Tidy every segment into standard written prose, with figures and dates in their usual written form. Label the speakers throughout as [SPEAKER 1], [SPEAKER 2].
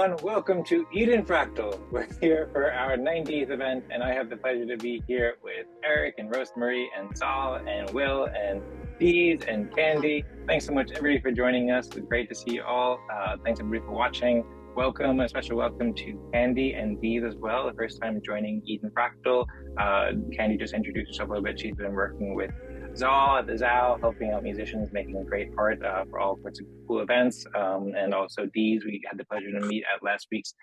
[SPEAKER 1] everyone, welcome to Eden Fractal. We're here for our 90th event, and I have the pleasure to be here with Eric and Rosmari and Zaal and Will and Deez and Candy. Thanks so much, everybody, for joining us. It's great to see you all. Thanks, everybody, for watching. Welcome, a special welcome to Candy and Deez as well, the first time joining Eden Fractal. Candy just introduced herself a little bit. She's been working with Zaal at the Zaal, helping out musicians, making great art for all sorts of cool events. And also Deez, we had the pleasure to meet at last week's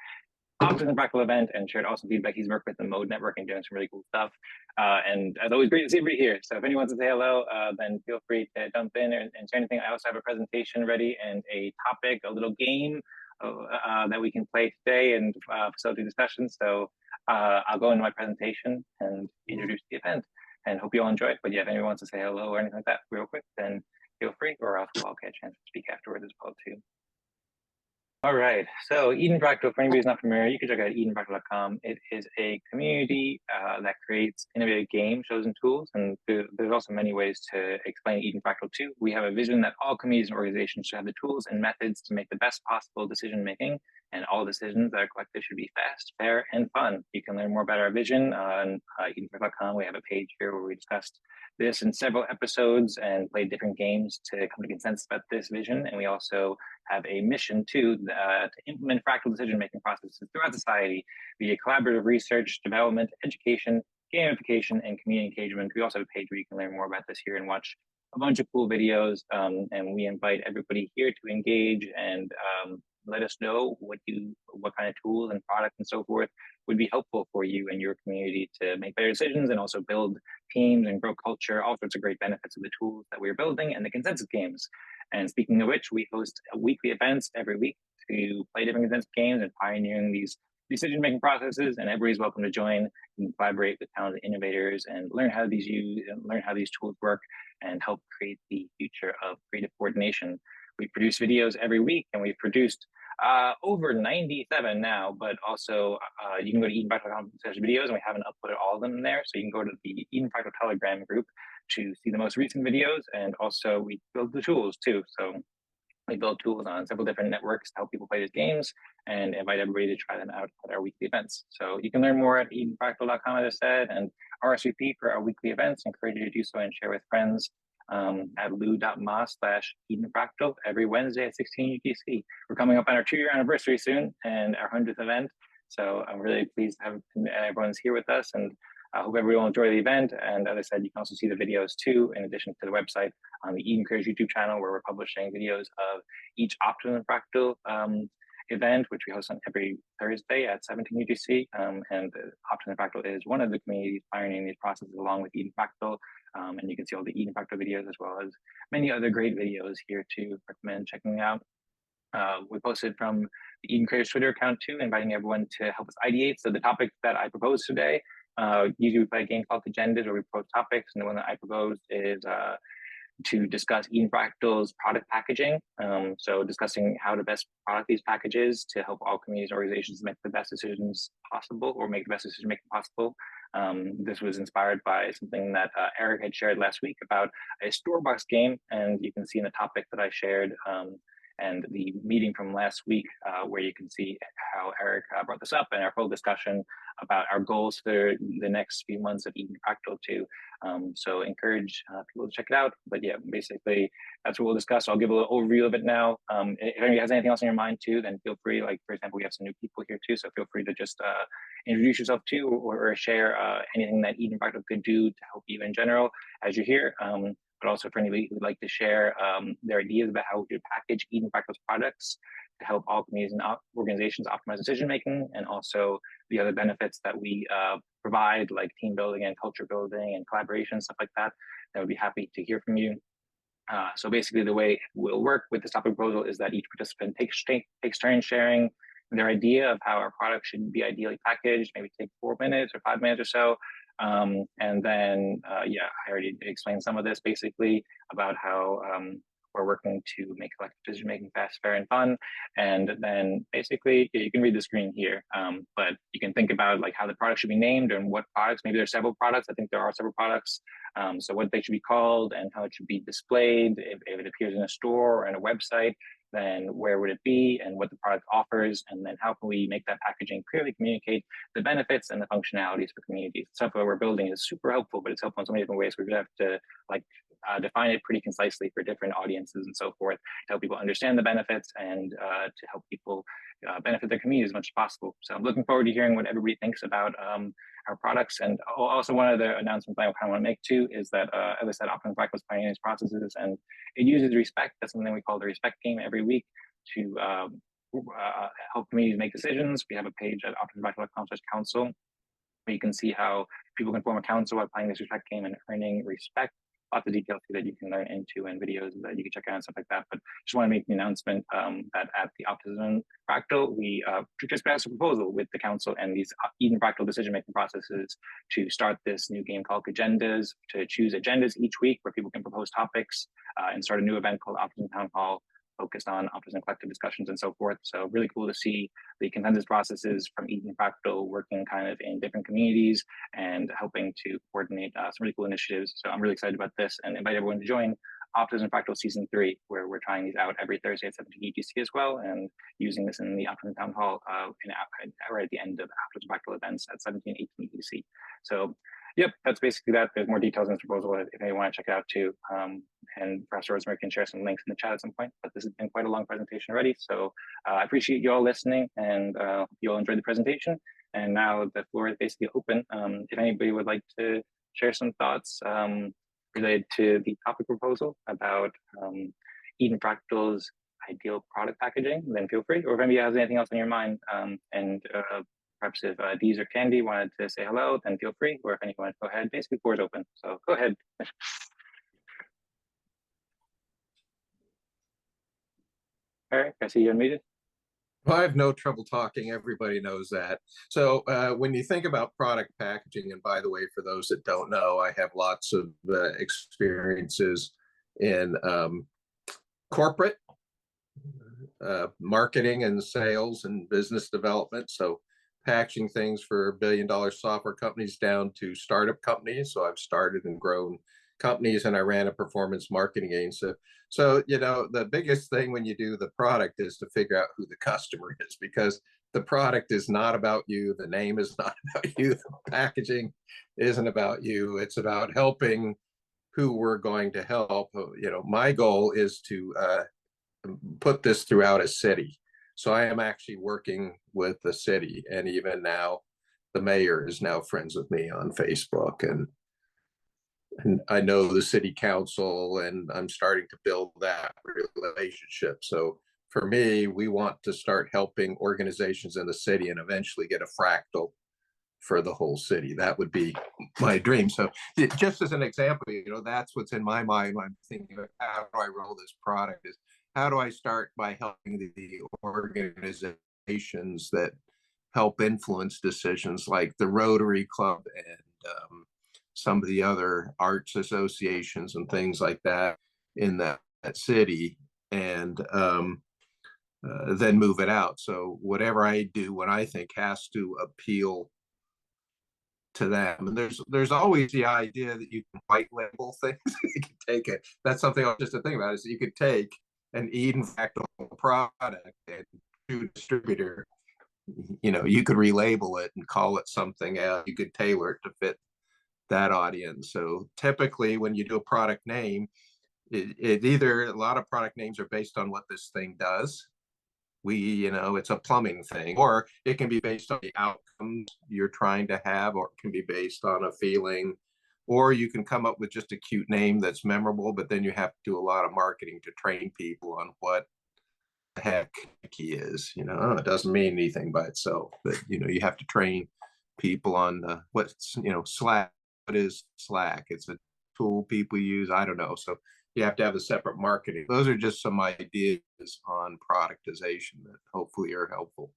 [SPEAKER 1] Optimism Fractal event and shared awesome feedback. He's worked with the Mode Network and doing some really cool stuff. And as always, great to see everybody here. So if anyone wants to say hello, then feel free to jump in and say anything. I also have a presentation ready and a topic, a little game that we can play today and facilitate discussion. So I'll go into my presentation and introduce the event. And hope you all enjoy it. But yeah, if anyone wants to say hello or anything like that real quick, then feel free, or else I'll get a chance to speak afterwards as well too. All right, so Eden Fractal, for anybody who's not familiar, you can check out edenfractal.com. It is a community that creates innovative games, shows, and tools. And there's also many ways to explain Eden Fractal too. We have a vision that all communities and organizations should have the tools and methods to make the best possible decision making, and all decisions that are collected should be fast, fair, and fun. You can learn more about our vision on edenfractal.com. We have a page here where we discussed this in several episodes and played different games to come to consensus about this vision. And we also have a mission to implement fractal decision-making processes throughout society via collaborative research, development, education, gamification, and community engagement. We also have a page where you can learn more about this here and watch a bunch of cool videos. And we invite everybody here to engage and let us know what kind of tools and products and so forth would be helpful for you and your community to make better decisions and also build teams and grow culture, all sorts of great benefits of the tools that we're building and the consensus games. And speaking of which, we host weekly events every week to play different consensus games and pioneering these decision-making processes, and everybody's welcome to join and collaborate with talented innovators and learn how these tools work and help create the future of creative coordination. We produce videos every week, and we've produced over 97 now, but also you can go to edenfractal.com/videos, and we haven't uploaded all of them there. So you can go to the Eden Fractal Telegram group to see the most recent videos, and also we build the tools too. So we build tools on several different networks to help people play these games and invite everybody to try them out at our weekly events. So you can learn more at edenfractal.com, as I said, and RSVP for our weekly events. I encourage you to do so and share with friends at lou.ma/edenfractal every Wednesday at 16 UTC. We're coming up on our 2-year anniversary soon and our 100th event. So I'm really pleased to have everyone's here with us, and I hope everyone will enjoy the event. And as I said, you can also see the videos too, in addition to the website on the Eden Cares YouTube channel, where we're publishing videos of each Optimism Fractal event, which we host on every Thursday at 17 UTC. And Optimism Fractal is one of the communities pioneering these processes along with Eden Fractal. And you can see all the Eden Fractal videos as well as many other great videos here to recommend checking out. We posted from the Eden Creators Twitter account too, inviting everyone to help us ideate. So the topic that I proposed today, usually we play a game called Cagendas where we propose topics, and the one that I proposed is to discuss Eden Fractal's product packaging. So discussing how to best product these packages to help all communities and organizations make the best decisions possible, or make the best decision making possible. This was inspired by something that Eric had shared last week about a Starbucks game, and you can see in the topic that I shared and the meeting from last week, where you can see how Eric brought this up and our full discussion about our goals for the next few months of Eden Fractal too. So encourage people to check it out. But yeah, basically that's what we'll discuss. I'll give a little overview of it now. If anybody has anything else in your mind too, then feel free. Like, for example, we have some new people here too, so feel free to just introduce yourself too, or share anything that Eden Fractal could do to help you in general as you're here. But also for anybody who'd like to share their ideas about how we could package Eden Fractal's products to help all communities and organizations optimize decision-making, and also the other benefits that we provide, like team building and culture building and collaboration, stuff like that. I would be happy to hear from you. So basically the way it will work with this topic proposal is that each participant takes turns sharing their idea of how our product should be ideally packaged, maybe take 4 minutes or 5 minutes or so. And then, yeah, I already explained some of this basically about how we're working to make collective decision-making fast, fair, and fun. And then basically, you can read the screen here, but you can think about like how the product should be named and what products, maybe there's several products. I think there are several products. So what they should be called and how it should be displayed, if it appears in a store or in a website, then where would it be and what the product offers, and then how can we make that packaging clearly communicate the benefits and the functionalities for communities. Stuff that we're building is super helpful, but it's helpful in so many different ways. We're gonna have to define it pretty concisely for different audiences and so forth, to help people understand the benefits and to help people benefit their community as much as possible. So I'm looking forward to hearing what everybody thinks about our products. And also one of the announcements I kind of want to make too is that, as I said, Optimism Fractal is pioneering these processes, and it uses respect. That's something we call the respect game every week to help communities make decisions. We have a page at optimismfractal.com/council where you can see how people can form a council by playing this respect game and earning respect. Lots of details that you can learn into and videos that you can check out and stuff like that. But just want to make the announcement that at the Optimism Fractal, we just passed a proposal with the council and these Eden Fractal decision-making processes to start this new game called Cagendas, to choose agendas each week where people can propose topics and start a new event called Optimism Town Hall, focused on optimism collective discussions and so forth. So really cool to see the consensus processes from Eden Fractal working kind of in different communities and helping to coordinate some really cool initiatives. So I'm really excited about this and invite everyone to join Optimism Fractal Season 3, where we're trying these out every Thursday at 17 UTC as well, and using this in the Optimism Town Hall right at the end of Optimism Fractal events at 17, 18 UTC. So yep, that's basically that. There's more details in this proposal if anyone want to check it out too. And perhaps Rosmari can share some links in the chat at some point, but this has been quite a long presentation already. So I appreciate you all listening, and you all enjoyed the presentation. And now the floor is basically open. If anybody would like to share some thoughts related to the topic proposal about Eden Fractal's ideal product packaging, then feel free. Or if anybody has anything else on your mind, perhaps if Deez or Candy wanted to say hello, then feel free. Or if anyone wants to go ahead, basically floor is open. So go ahead. Eric, I see you unmuted.
[SPEAKER 2] Well, I have no trouble talking. Everybody knows that. So when you think about product packaging, and by the way, for those that don't know, I have lots of experiences in corporate marketing and sales and business development. So packaging things for billion-dollar software companies down to startup companies. So I've started and grown companies, and I ran a performance marketing agency. So, you know, the biggest thing when you do the product is to figure out who the customer is, because the product is not about you. The name is not about you. The packaging isn't about you. It's about helping who we're going to help. You know, my goal is to put this throughout a city. So I am actually working with the city, and even now the mayor is now friends with me on Facebook, and I know the city council, and I'm starting to build that relationship. So for me, we want to start helping organizations in the city and eventually get a fractal for the whole city. That would be my dream. So just as an example, you know, that's what's in my mind when I'm thinking about how do I roll this product, is how do I start by helping the organizations that help influence decisions, like the Rotary Club and some of the other arts associations and things like that in that city, and then move it out. So whatever I do, what I think has to appeal to them. And there's always the idea that you can white label things. You can take it. That's something else just to think about, is that you could take an Eden Fractal product and to a distributor, you know, you could relabel it and call it something else. You could tailor it to fit that audience. So typically when you do a product name, it either, a lot of product names are based on what this thing does. You know, it's a plumbing thing, or it can be based on the outcomes you're trying to have, or it can be based on a feeling, or you can come up with just a cute name that's memorable, but then you have to do a lot of marketing to train people on what the heck he is. You know, it doesn't mean anything by itself, but you know, you have to train people on what's, you know, Slack. What is Slack? It's a tool people use. I don't know. So you have to have a separate marketing. Those are just some ideas on productization that hopefully are helpful.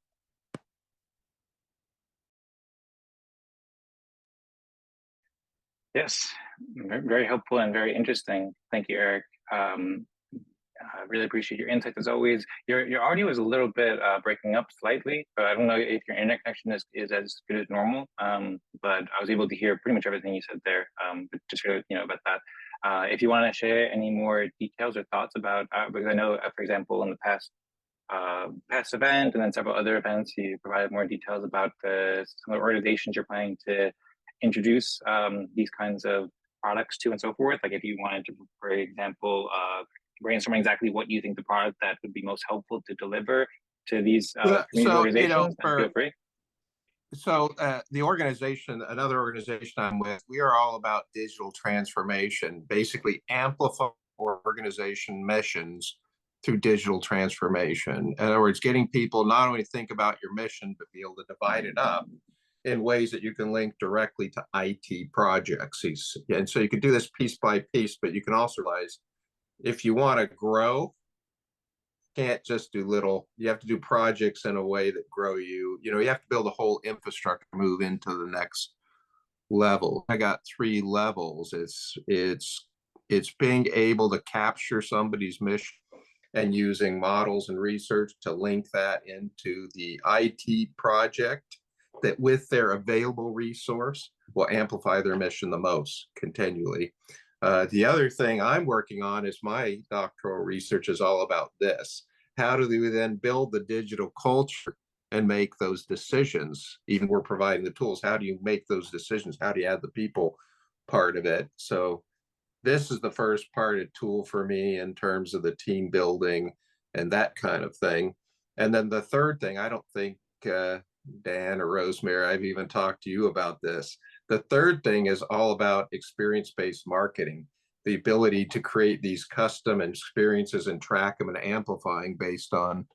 [SPEAKER 1] Yes, very helpful and very interesting. Thank you, Eric. I really appreciate your insights as always. Your audio is a little bit breaking up slightly, but I don't know if your internet connection is as good as normal. But I was able to hear pretty much everything you said there. But just you know about that. If you want to share any more details or thoughts about, because I know, for example, in the past event and then several other events, you provided more details about some of the organizations you're planning to introduce these kinds of products to and so forth. Like if you wanted to, for example, brainstorm exactly what you think the product that would be most helpful to deliver to these community organizations, feel free.
[SPEAKER 2] So the organization, another organization I'm with, we are all about digital transformation, basically amplify organization missions through digital transformation. In other words, getting people not only think about your mission, but be able to divide it up in ways that you can link directly to IT projects. And so you can do this piece by piece, but you can also realize if you want to grow, can't just do little, you have to do projects in a way that grow you. You have to build a whole infrastructure to move into the next level. I got 3 levels. It's being able to capture somebody's mission and using models and research to link that into the IT project that with their available resource will amplify their mission the most continually. The other thing I'm working on is my doctoral research is all about this. How do we then build the digital culture and make those decisions? Even we're providing the tools. How do you make those decisions? How do you add the people part of it? So this is the first part of tool for me in terms of the team building and that kind of thing. And then the third thing, I don't think Dan or Rosmari, I've even talked to you about this. The third thing is all about experience-based marketing, the ability to create these custom experiences and track them and amplifying based on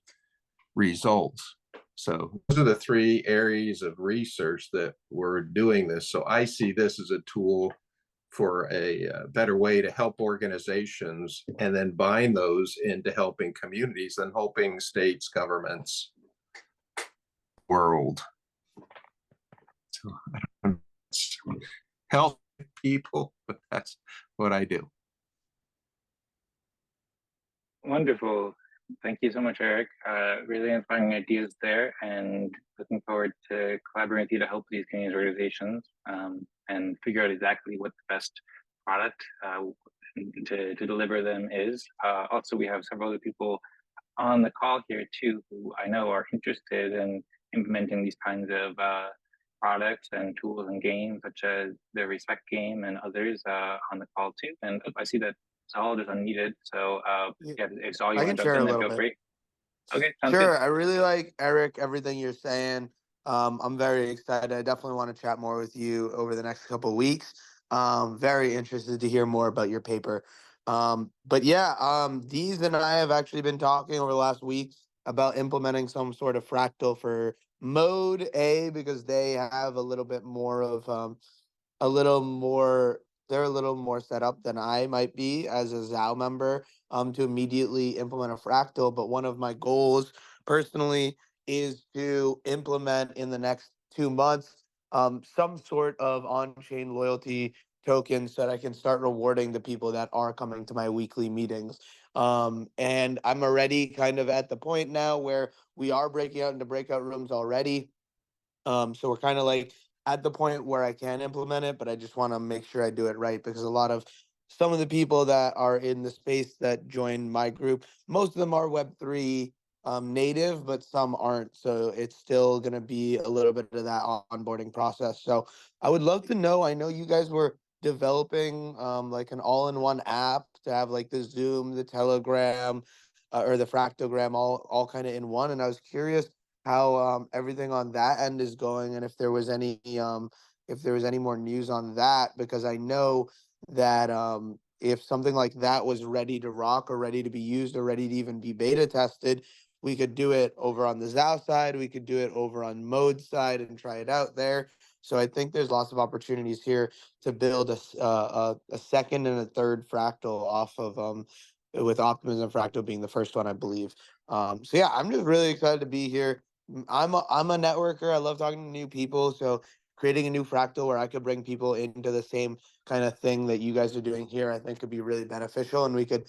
[SPEAKER 2] results. So those are the 3 areas of research that we're doing this. So I see this as a tool for a better way to help organizations and then bind those into helping communities and helping states, governments, world. So I don't help people, but that's what I do.
[SPEAKER 1] Wonderful. Thank you so much, Eric. Really inspiring ideas there, and looking forward to collaborating with you to help these community organizations and figure out exactly what the best product to deliver them is. Also, we have several other people on the call here too, who I know are interested in implementing these kinds of products and tools and games, such as the Respect game and others on the call too. And I see that Zaal is unmuted, so yeah, if Zaal you want to jump in, then feel free. Okay, sounds good.
[SPEAKER 3] I really like, Eric, everything you're saying. I'm very excited. I definitely want to chat more with you over the next couple of weeks. Very interested to hear more about your paper. But yeah, Deez and I have actually been talking over the last week about implementing some sort of fractal for mode A, because they have a little bit more of a little more they're a little more set up than I might be as a Zaal member to immediately implement a fractal. But one of my goals personally is to implement in the next 2 months some sort of on-chain loyalty tokens so that I can start rewarding the people that are coming to my weekly meetings. And I'm already kind of at the point now where we are breaking out into breakout rooms already. So we're kind of like at the point where I can implement it, but I just want to make sure I do it right, because some of the people that are in the space that join my group, most of them are Web3 native, but some aren't. So it's still going to be a little bit of that onboarding process. So I would love to know, I know you guys were developing like an all-in-one app to have like the Zoom, the Telegram, or the Fractogram all kind of in one. And I was curious how everything on that end is going, and if there was any more news on that, because I know that if something like that was ready to rock or ready to be used or ready to even be beta tested, we could do it over on the Zaal side, we could do it over on Mode side and try it out there. So I think there's lots of opportunities here to build a second and a third fractal off of with Optimism Fractal being the first one, I believe. So yeah, I'm just really excited to be here. I'm a networker. I love talking to new people. So creating a new fractal where I could bring people into the same kind of thing that you guys are doing here, I think could be really beneficial. And we could,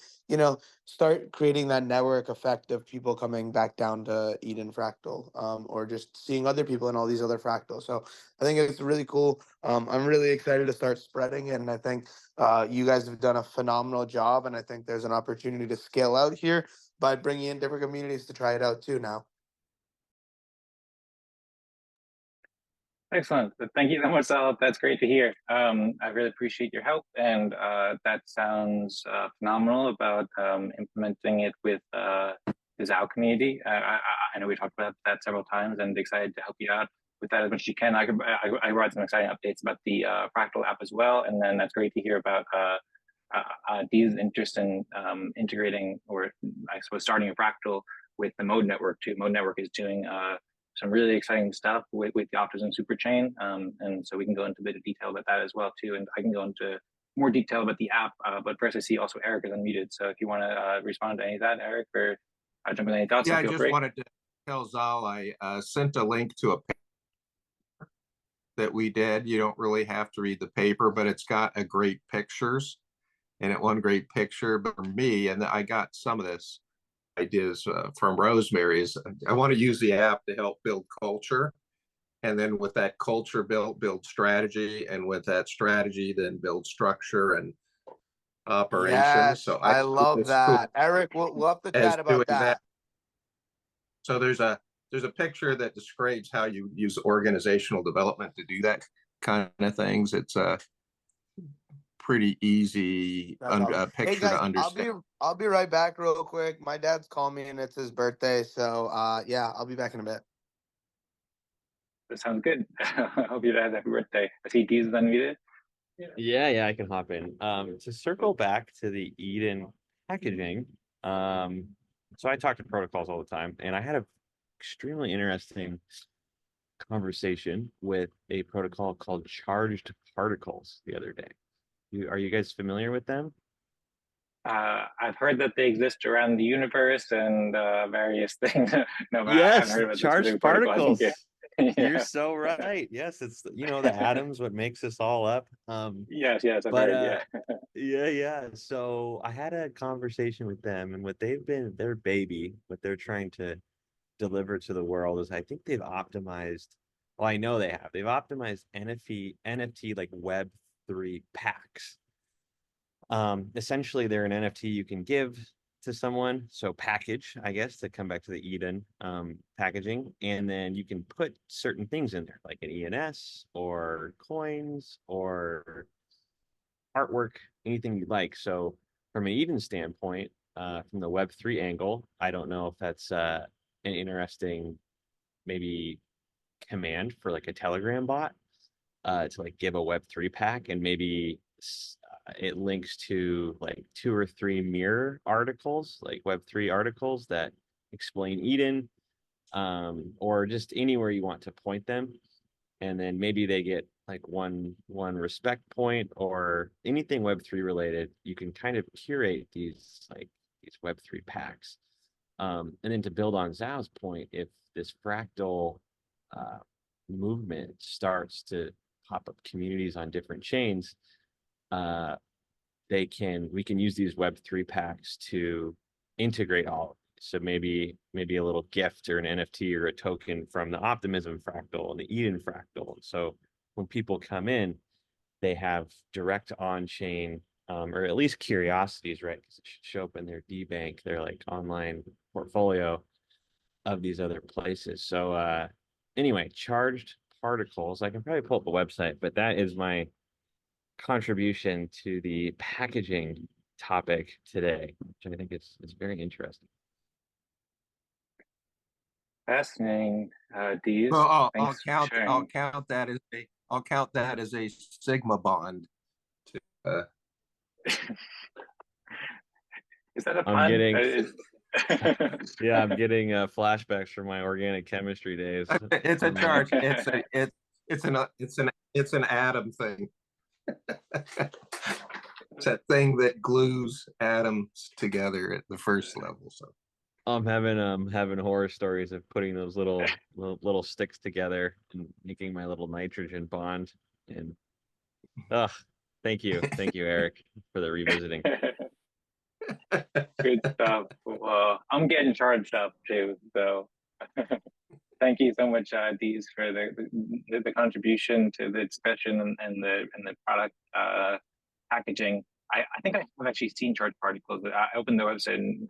[SPEAKER 3] start creating that network effect of people coming back down to Eden Fractal, or just seeing other people in all these other fractals. So I think it's really cool. I'm really excited to start spreading it. And I think you guys have done a phenomenal job. And I think there's an opportunity to scale out here by bringing in different communities to try it out too now.
[SPEAKER 1] Excellent. Thank you so much, Zaal. That's great to hear. I really appreciate your help, and that sounds phenomenal about implementing it with the Zaal community. I know we talked about that several times, and excited to help you out with that as much as you can. I brought some exciting updates about the Fractal app as well, and then that's great to hear about Deez's interest in integrating, or I suppose starting a Fractal with the Mode network too. Mode network is doing some really exciting stuff with the Optimism superchain. And so we can go into a bit of detail about that as well too. And I can go into more detail about the app, but first I see also Eric is unmuted. So if you want to respond to any of that, Eric, or jump in any thoughts,
[SPEAKER 2] Yeah, I
[SPEAKER 1] feel
[SPEAKER 2] just
[SPEAKER 1] free.
[SPEAKER 2] wanted to tell Zaal I sent a link to a paper that we did. You don't really have to read the paper, but it's got a great pictures, and it one great picture. But for me, and I got some of this ideas from Rosmari, is I want to use the app to help build culture, and then with that culture build strategy, and with that strategy then build structure and operations.
[SPEAKER 3] Yes,
[SPEAKER 2] So
[SPEAKER 3] I love that. Eric, we'll have to chat about that.
[SPEAKER 2] So there's a picture that describes how you use organizational development to do that kind of things. It's a pretty easy picture to understand.
[SPEAKER 3] I'll be right back real quick. My dad's calling me and it's his birthday. So yeah, I'll be back in a bit.
[SPEAKER 1] That sounds good. I hope your dad has happy birthday. I see Deez is unmuted.
[SPEAKER 4] Yeah, I can hop in. To circle back to the Eden packaging, so I talk to protocols all the time, and I had an extremely interesting conversation with a protocol called Charged Particles the other day. Are you guys familiar with them?
[SPEAKER 1] I've heard that they exist around the universe and various things. No, but
[SPEAKER 4] Yes,
[SPEAKER 1] I haven't heard about
[SPEAKER 4] charged particles.
[SPEAKER 1] Yeah.
[SPEAKER 4] You're so right. Yes, it's the atoms what makes us all up.
[SPEAKER 1] Yes, I've heard,
[SPEAKER 4] yeah. So I had a conversation with them, and what their baby, what they're trying to deliver to the world is, I think they've optimized. Well, I know they've optimized NFT like Web3 packs. Essentially, they're an NFT you can give to someone. So package, I guess, to come back to the Eden packaging, and then you can put certain things in there, like an ENS or coins or artwork, anything you like. So from an Eden standpoint, from the Web3 angle, I don't know if that's an interesting maybe command for like a Telegram bot to like give a Web3 pack, and maybe it links to like 2 or 3 mirror articles, like Web3 articles that explain Eden, or just anywhere you want to point them. And then maybe they get like one respect point or anything Web3 related. You can kind of curate these Web3 packs. And then to build on Zhao's point, if this fractal movement starts to pop up communities on different chains, we can use these Web3 packs to integrate all of it. So maybe a little gift or an NFT or a token from the Optimism Fractal and the Eden Fractal. So when people come in, they have direct on-chain, or at least curiosities, right? Because it should show up in their DBank, their like online portfolio of these other places. So anyway, charged particles. I can probably pull up the website, but that is my contribution to the packaging topic today, which I think is very interesting.
[SPEAKER 1] Fascinating, Deez.
[SPEAKER 2] Well, I'll count that as a sigma bond.
[SPEAKER 1] Is that a pun?
[SPEAKER 4] I'm getting flashbacks from my organic chemistry days.
[SPEAKER 2] It's a charge. It's an atom thing. It's that thing that glues atoms together at the first level. So
[SPEAKER 4] I'm having horror stories of putting those little sticks together and making my little nitrogen bond. And ugh, thank you, Eric, for the revisiting.
[SPEAKER 1] Good stuff. Well, I'm getting charged up too, so thank you so much, Deez, for the contribution to the discussion and the product packaging. I think I've actually seen charge particles. I opened the website and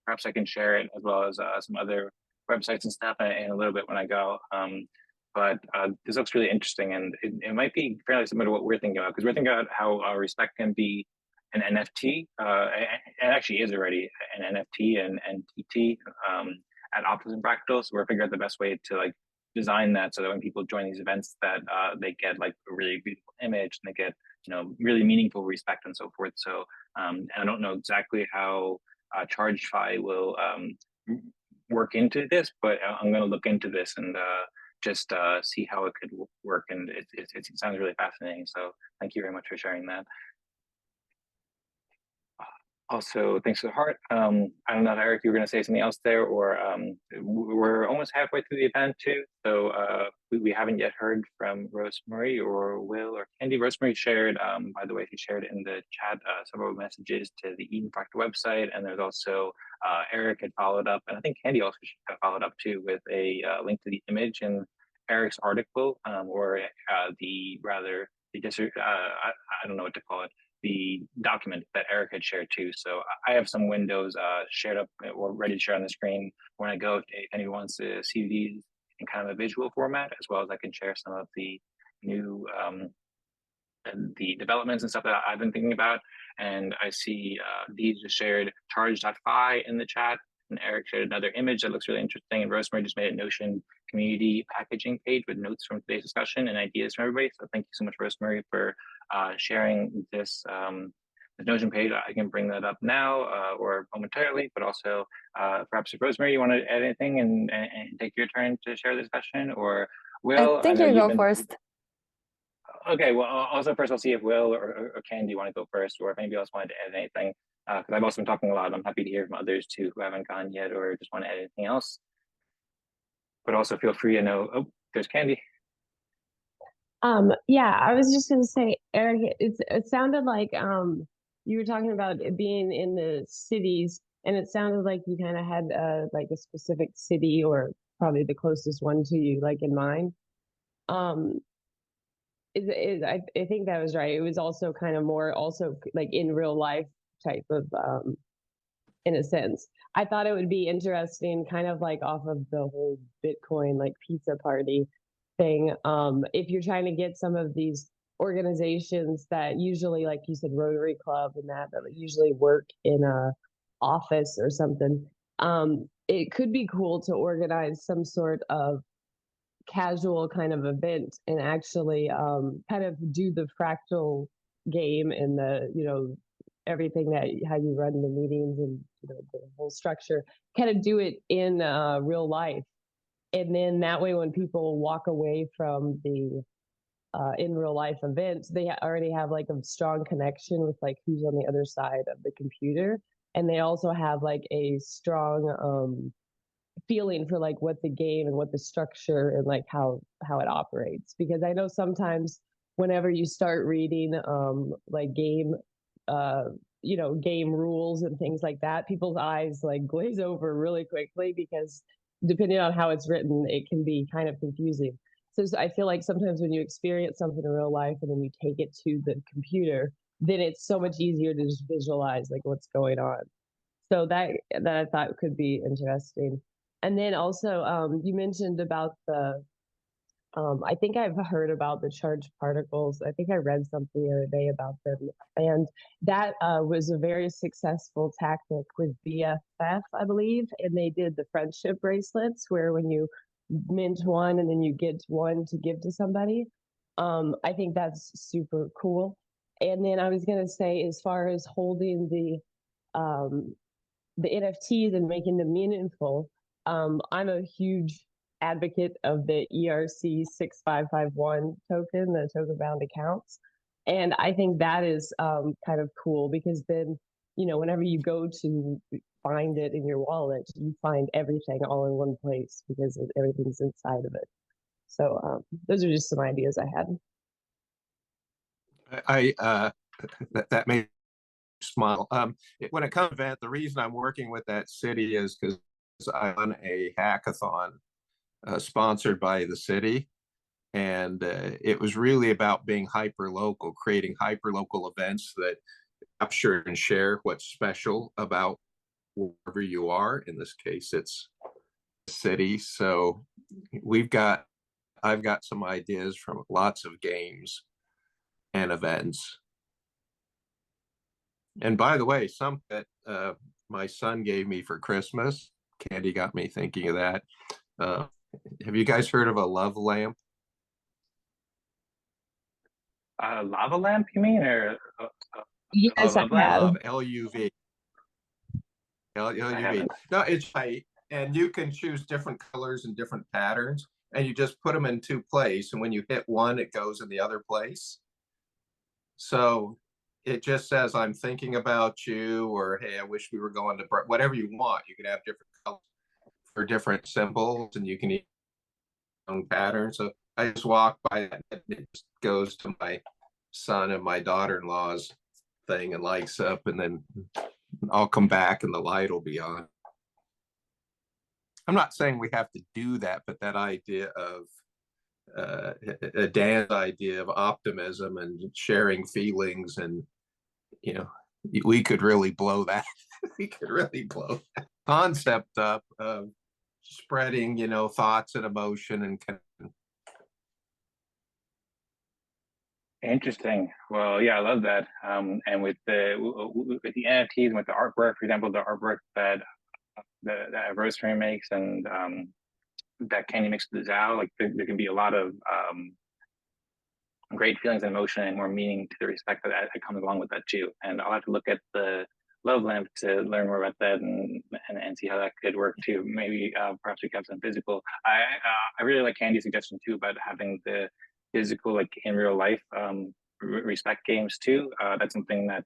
[SPEAKER 1] perhaps I can share it as well as some other websites and stuff in a little bit when I go. But this looks really interesting, and it might be fairly similar to what we're thinking about, because we're thinking about how respect can be an NFT. It actually is already an NFT and TT at Optimism Fractal. So we're figuring out the best way to like design that so that when people join these events, that they get like a really beautiful image and they get really meaningful respect and so forth. So and I don't know exactly how ChargeFi will work into this, but I'm going to look into this and just see how it could work. And it sounds really fascinating. So thank you very much for sharing that. Also, thanks for the heart. I don't know if Eric, you were going to say something else there, or we're almost halfway through the event too. So we haven't yet heard from Rosmari or Will or Candy. Rosmari shared, by the way, she shared in the chat several messages to the Eden Fractal website, and there's also Eric had followed up, and I think Candy also followed up too with a link to the image in Eric's article, or I don't know what to call it, the document that Eric had shared too. So I have some windows shared up or ready to share on the screen when I go, if anyone wants to see these in kind of a visual format, as well as I can share some of the new the developments and stuff that I've been thinking about. And I see Deez just shared charge.fi in the chat, and Eric shared another image that looks really interesting, and Rosmari just made a Notion community packaging page with notes from today's discussion and ideas from everybody. So thank you so much, Rosmari, for sharing this Notion page. I can bring that up now or momentarily, but also perhaps if Rosmari, you want to add anything and take your turn to share the discussion, or Will?
[SPEAKER 5] I think you go first.
[SPEAKER 1] Okay, well, also first I'll see if Will or Candy want to go first, or if anybody else wanted to add anything, because I've also been talking a lot. I'm happy to hear from others too who haven't gone yet or just want to add anything else. But also feel free to know, oh, there's Candy.
[SPEAKER 5] Yeah, I was just going to say, Eric, it sounded like you were talking about it being in the cities, and it sounded like you kind of had like a specific city or probably the closest one to you, like in mind. I think that was right. It was also kind of more also like in real life type of in a sense. I thought it would be interesting, kind of like off of the whole Bitcoin like pizza party thing. If you're trying to get some of these organizations that usually, like you said, Rotary Club and that usually work in a office or something, it could be cool to organize some sort of casual kind of event and actually kind of do the fractal game and the everything that how you run the meetings and the whole structure, kind of do it in real life, and then that way when people walk away from the in real life events, they already have like a strong connection with like who's on the other side of the computer, and they also have like a strong feeling for like what the game and what the structure and like how it operates. Because I know sometimes whenever you start reading like game game rules and things like that, people's eyes like glaze over really quickly, because depending on how it's written, it can be kind of confusing. So I feel like sometimes when you experience something in real life and then you take it to the computer, then it's so much easier to just visualize like what's going on. So that I thought could be interesting. And then also, you mentioned about the, I think I've heard about the charged particles. I think I read something the other day about them. And that was a very successful tactic with BFF, I believe. And they did the friendship bracelets where when you mint one and then you get one to give to somebody. I think that's super cool. And then I was going to say, as far as holding the NFTs and making them meaningful, I'm a huge advocate of the ERC 6551 token, the token bound accounts. And I think that is kind of cool, because then, whenever you go to find it in your wallet, you find everything all in one place because everything's inside of it. So those are just some ideas I had.
[SPEAKER 2] That made me smile. When it comes to that, the reason I'm working with that city is because I run a hackathon sponsored by the city, and it was really about being hyper local, creating hyper local events that capture and share what's special about wherever you are. In this case, it's the city. So I've got some ideas from lots of games and events. And by the way, some that my son gave me for Christmas, Candy got me thinking of that. Have you guys heard of a love lamp?
[SPEAKER 1] Lava lamp, you mean, or
[SPEAKER 5] Yes, I
[SPEAKER 1] love lamp?
[SPEAKER 5] have.
[SPEAKER 2] Love, L-U-V.
[SPEAKER 1] I
[SPEAKER 2] L-U-V.
[SPEAKER 1] haven't.
[SPEAKER 2] No, it's white, and you can choose different colors and different patterns, and you just put them in two places. And when you hit one, it goes in the other place. So it just says, I'm thinking about you, or hey, I wish we were going to whatever you want. You can have different colors for different symbols, and you can use your own pattern. So I just walk by that, and it just goes to my son and my daughter-in-law's thing and lights up, and then I'll come back and the light will be on. I'm not saying we have to do that, but that idea of a dance idea of optimism and sharing feelings, and we could really blow that. We could really blow that concept up of spreading, thoughts and emotion and
[SPEAKER 1] Interesting. Well, yeah, I love that. And with the NFTs and with the artwork, for example, the artwork that Rosmari makes and that Candy makes with the Zaal, like there can be a lot of great feelings and emotion and more meaning to the respect that comes along with that too. And I'll have to look at the love lamp to learn more about that and see how that could work too. Maybe perhaps we could have some physical. I really like Candy's suggestion too about having the physical, like in real life, respect games too. That's something that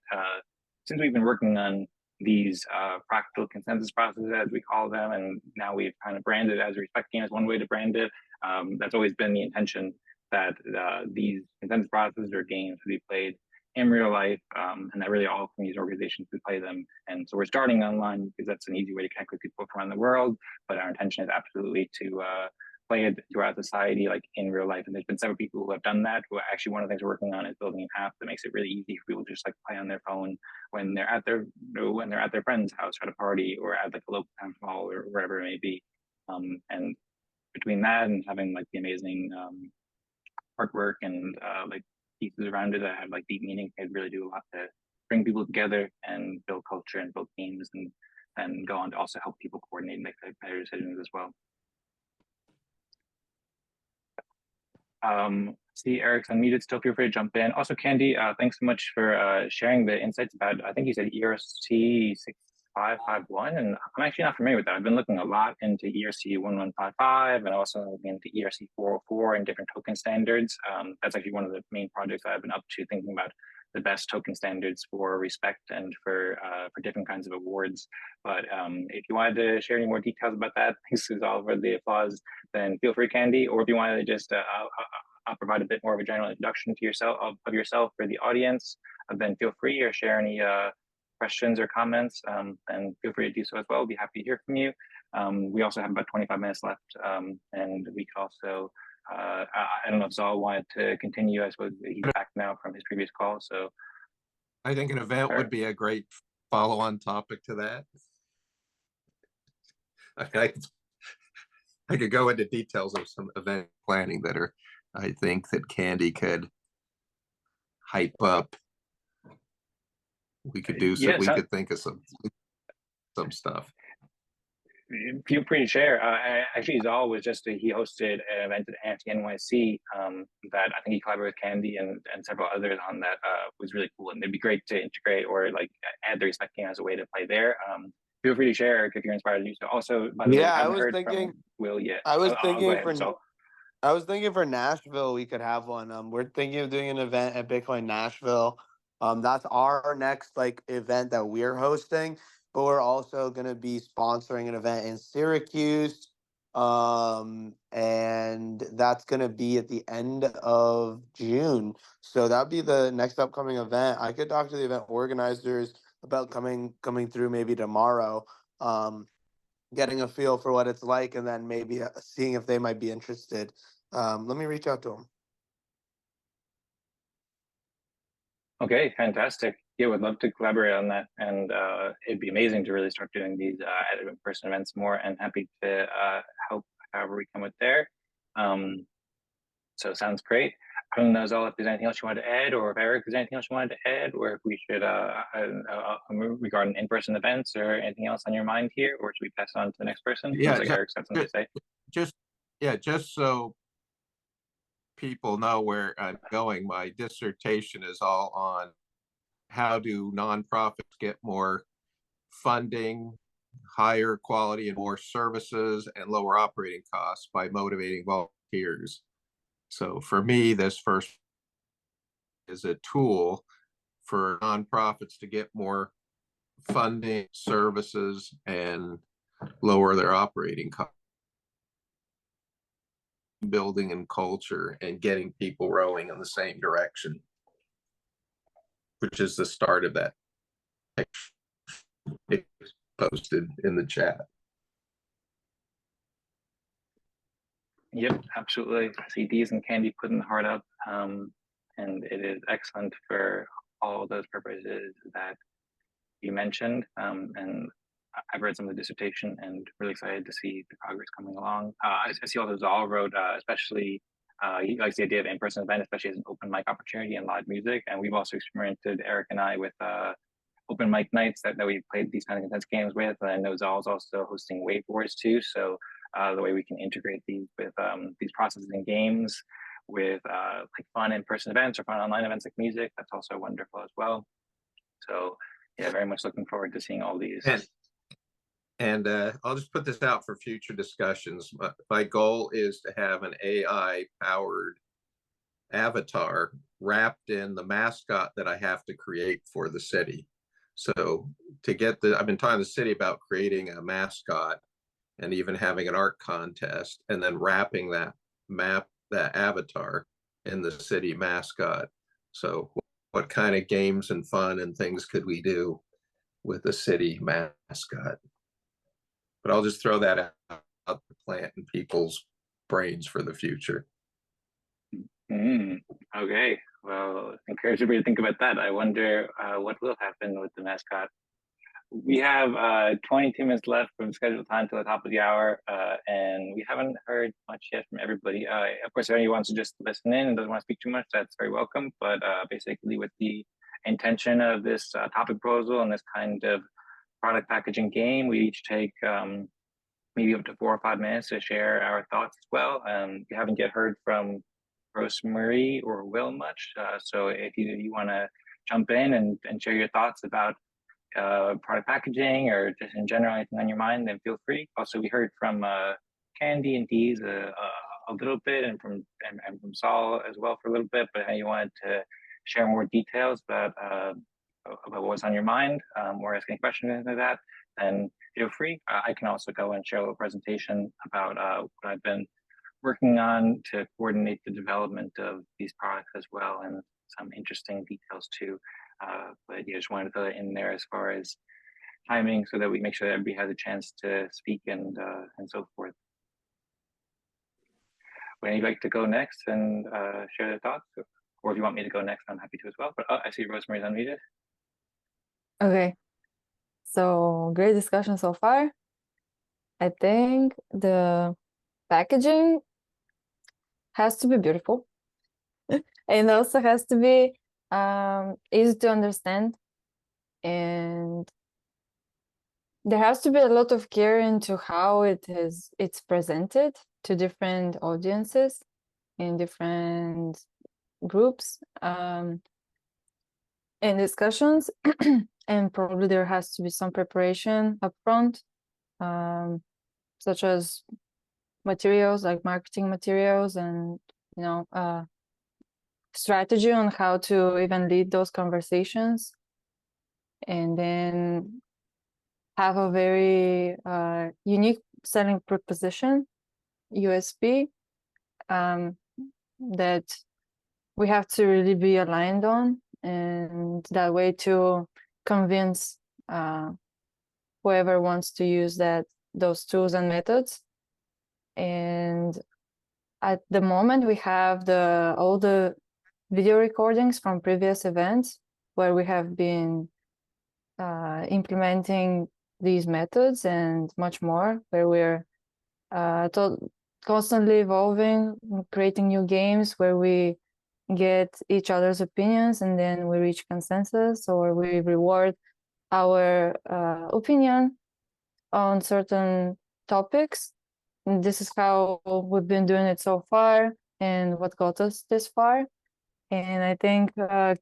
[SPEAKER 1] since we've been working on these fractal consensus processes, as we call them, and now we've kind of branded as a respect game as one way to brand it. That's always been the intention, that these consensus processes or games to be played in real life, and that really all from these organizations who play them. And so we're starting online because that's an easy way to connect with people from around the world. But our intention is absolutely to play it throughout society, like in real life. And there's been several people who have done that. Who actually, one of the things we're working on is building an app that makes it really easy for people to just like play on their phone when they're at their friend's house at a party or at like a local town hall or wherever it may be. And between that and having like the amazing artwork and like pieces around it that have like deep meaning, it really do a lot to bring people together and build culture and build teams and go on to also help people coordinate and make better decisions as well. See, Eric's unmuted still. Feel free to jump in. Also, Candy, thanks so much for sharing the insights about, I think you said ERC 6551, and I'm actually not familiar with that. I've been looking a lot into ERC 1155 and also looking into ERC 404 and different token standards. That's actually one of the main projects I've been up to, thinking about the best token standards for respect and for different kinds of awards. But if you wanted to share any more details about that, thanks to Zaal for the applause, then feel free, Candy. Or if you wanted to just I'll provide a bit more of a general introduction to yourself for the audience, then feel free, or share any questions or comments, and feel free to do so as well. We'll be happy to hear from you. We also have about 25 minutes left, and we could also, I don't know if Zaal wanted to continue. I suppose he's back now from his previous call. So
[SPEAKER 2] I think an event would be a great follow-on topic to that. I could go into details of some event planning that I think that Candy could hype up. We could do some. We could think of some stuff.
[SPEAKER 1] Feel free to share. Actually, Zaal was he hosted an event at NYC that I think he collaborated with Candy and several others on. That was really cool, and it'd be great to integrate or like add the respect game as a way to play there. Feel free to share, Eric, if you're inspired to do so. Also, by the way, I haven't heard from Will yet.
[SPEAKER 3] I was
[SPEAKER 1] I
[SPEAKER 3] was thinking for Nashville we could have one. We're thinking of doing an event at Bitcoin Nashville That's our next like event that we're hosting, but we're also going to be sponsoring an event in Syracuse. And that's going to be at the end of June. So that'll be the next upcoming event. I could talk to the event organizers about coming through maybe tomorrow, getting a feel for what it's like, and then maybe seeing if they might be interested. Let me reach out to them.
[SPEAKER 1] Okay, fantastic. Yeah, would love to collaborate on that, and it'd be amazing to really start doing these in-person events more. And happy to help however we come with there. So sounds great. I don't know, Zaal, if there's anything else you wanted to add, or if Eric, there's anything else you wanted to add, or if we should regarding in-person events or anything else on your mind here, or should we pass on to the next person?
[SPEAKER 2] Yeah,
[SPEAKER 1] Sounds like Eric's got something to say.
[SPEAKER 2] Just so people know where I'm going, my dissertation is all on how do nonprofits get more funding, higher quality and more services, and lower operating costs by motivating volunteers. So for me, this first is a tool for nonprofits to get more funding, services, and lower their operating costs. Building and culture and getting people rowing in the same direction, which is the start of that. It's posted in the chat.
[SPEAKER 1] Yep, absolutely. I see Deez and Candy putting the heart up, and it is excellent for all those purposes that you mentioned. And I've read some of the dissertation and really excited to see the progress coming along. I see all those Zaal wrote, especially he likes the idea of in-person event, especially as an open mic opportunity and live music. And we've also experimented, Eric and I, with open mic nights that we played these kind of intense games with. And I know Zaal's also hosting Wave Wars too. So the way we can integrate these with these processes and games with like fun in-person events or fun online events like music, that's also wonderful as well. So yeah, very much looking forward to seeing all these.
[SPEAKER 2] And I'll just put this out for future discussions. My goal is to have an AI-powered avatar wrapped in the mascot that I have to create for the city. So I've been talking to the city about creating a mascot and even having an art contest, and then wrapping that avatar in the city mascot. So what kind of games and fun and things could we do with a city mascot? But I'll just throw that out to plant in people's brains for the future.
[SPEAKER 1] Okay, well, encourage everybody to think about that. I wonder what will happen with the mascot. We have 22 minutes left from scheduled time till the top of the hour, and we haven't heard much yet from everybody. Of course, if anyone wants to just listen in and doesn't want to speak too much, that's very welcome. But basically, with the intention of this topic proposal and this kind of product packaging game, we each take maybe up to 4 or 5 minutes to share our thoughts as well. We haven't yet heard from Rosmari or Will much, so if you want to jump in and share your thoughts about product packaging or just in general anything on your mind, then feel free. Also, we heard from Candy and Deez a little bit, and from Zaal as well for a little bit. But you wanted to share more details about what's on your mind, or ask any questions into that, then feel free. I can also go and show a presentation about what I've been working on to coordinate the development of these products as well, and some interesting details too. But yeah, just wanted to throw it in there as far as timing, so that we make sure that everybody has a chance to speak and so forth. Would anybody like to go next and share their thoughts? Or if you want me to go next, I'm happy to as well. But I see Rosemary's unmuted.
[SPEAKER 6] Okay, so great discussion so far. I think the packaging has to be beautiful. And also has to be easy to understand. And there has to be a lot of care into how it's presented to different audiences in different groups and discussions. And probably there has to be some preparation upfront, such as materials like marketing materials and strategy on how to even lead those conversations, and then have a very unique selling proposition, USP, that we have to really be aligned on, and that way to convince whoever wants to use those tools and methods. And at the moment, we have all the video recordings from previous events where we have been implementing these methods and much more, where we're constantly evolving, creating new games where we get each other's opinions and then we reach consensus, or we reward our opinion on certain topics. And this is how we've been doing it so far and what got us this far. And I think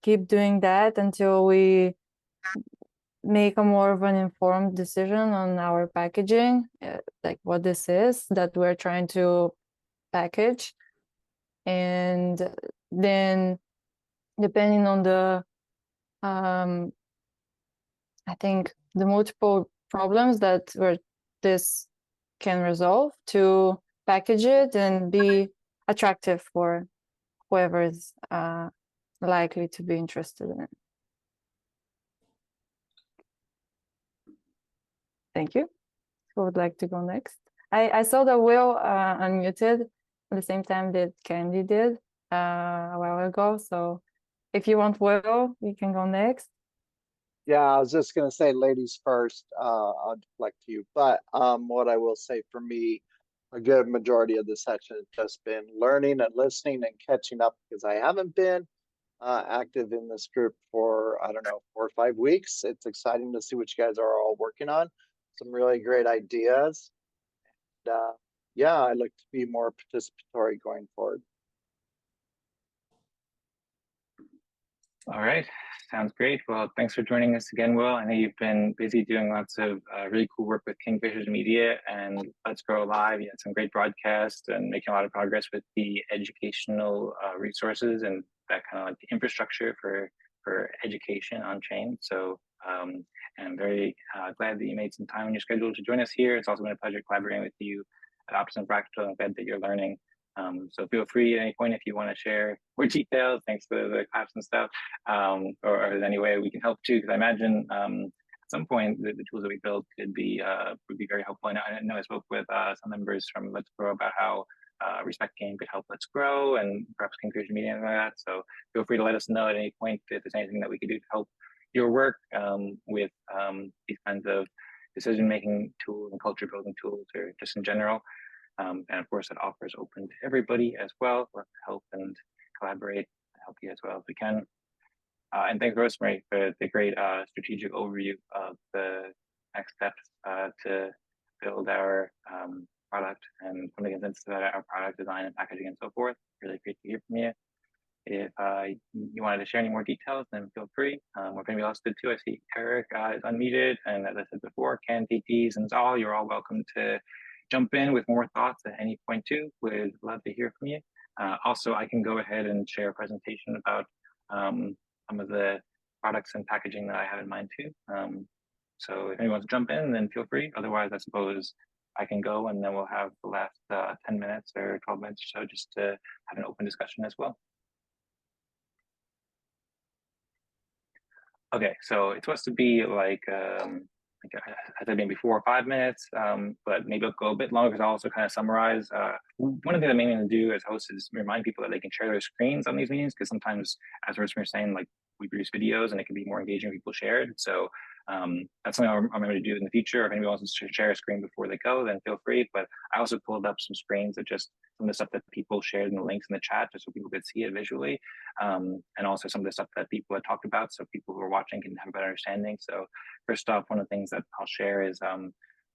[SPEAKER 6] keep doing that until we make a more of an informed decision on our packaging, like what this is that we're trying to package. And then depending on the I think the multiple problems that this can resolve, to package it and be attractive for whoever is likely to be interested in it. Thank you. Who would like to go next? I saw that Will unmuted at the same time that Candy did a while ago. So if you want Will, you can go next.
[SPEAKER 7] Yeah, I was just going to say ladies first. I'll deflect to you. But what I will say for me, a good majority of the session has just been learning and listening and catching up, because I haven't been active in this group for, I don't know, 4 or 5 weeks. It's exciting to see what you guys are all working on. Some really great ideas. And, yeah, I look to be more participatory going forward.
[SPEAKER 1] All right, sounds great. Well, thanks for joining us again, Will. I know you've been busy doing lots of really cool work with Kingfisher's Media and Let's Grow Live. You had some great broadcasts and making a lot of progress with the educational resources and that kind of like the infrastructure for education on chain. So and I'm very glad that you made some time on your schedule to join us here. It's also been a pleasure collaborating with you at Optimism Fractal. I'm glad that you're learning. So feel free at any point if you want to share more details, thanks to the claps and stuff, or any way we can help too, because I imagine at some point the tools that we build would be very helpful. And I know I spoke with some members from Let's Grow about how Respect Game could help Let's Grow and perhaps Kingfisher Media and like that. So feel free to let us know at any point if there's anything that we could do to help your work with these kinds of decision-making tools and culture building tools, or just in general. And of course, that offer is open to everybody as well. We'll help and collaborate and help you as well as we can. And thanks, Rosmari, for the great strategic overview of the next steps to build our product and come to consensus about our product design and packaging and so forth. Really great to hear from you. If you wanted to share any more details, then feel free. Or if anybody else did too, I see Eric is unmuted. And as I said before, Candy, Deez, and Zaal, you're all welcome to jump in with more thoughts at any point too. Would love to hear from you. Also, I can go ahead and share a presentation about some of the products and packaging that I have in mind too. So if anyone wants to jump in, then feel free. Otherwise, I suppose I can go, and then we'll have the last 10 minutes or 12 minutes or so just to have an open discussion as well. Okay, so it's supposed to be like I said, maybe 4 or 5 minutes, but maybe it'll go a bit longer because I'll also kind of summarize. One of the things I'm aiming to do as host is remind people that they can share their screens on these meetings, because sometimes, as Rosmari was saying, like we produce videos and it can be more engaging when people share it. So that's something I'm going to do in the future. If anybody wants to share a screen before they go, then feel free. But I also pulled up some screens of just some of the stuff that people shared in the links in the chat, just so people could see it visually. And also some of the stuff that people had talked about, so people who are watching can have a better understanding. So first off, one of the things that I'll share is